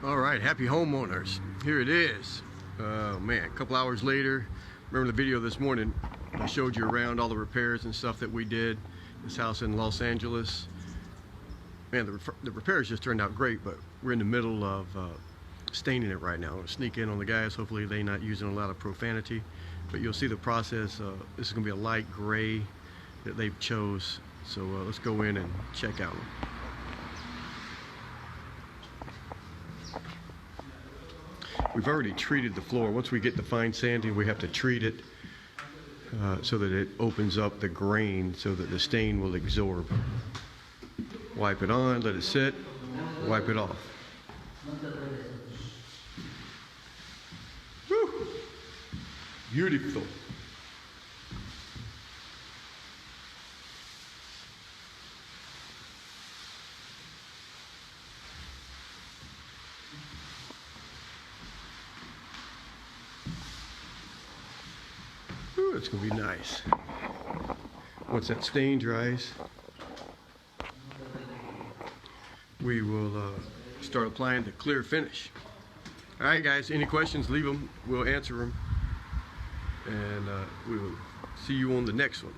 All right, happy homeowners. Here it is. Man, a couple hours later. Remember the video this morning? I showed you around all the repairs and stuff that we did. This house in Los Angeles. Man, the repairs just turned out great, but we're in the middle of staining it right now. I'll sneak in on the guys. Hopefully they're not using a lot of profanity, but you'll see the process. This is gonna be a light gray that they've chose. So let's go in and check out. We've already treated the floor. Once we get the fine sanding, we have to treat it so that it opens up the grain so that the stain will absorb. Wipe it on, let it sit, wipe it off. Woo! Beautiful. Ooh, it's gonna be nice. Once that stain dries, we will start applying the clear finish. All right, guys, any questions, leave them. We'll answer them. And we will see you on the next one.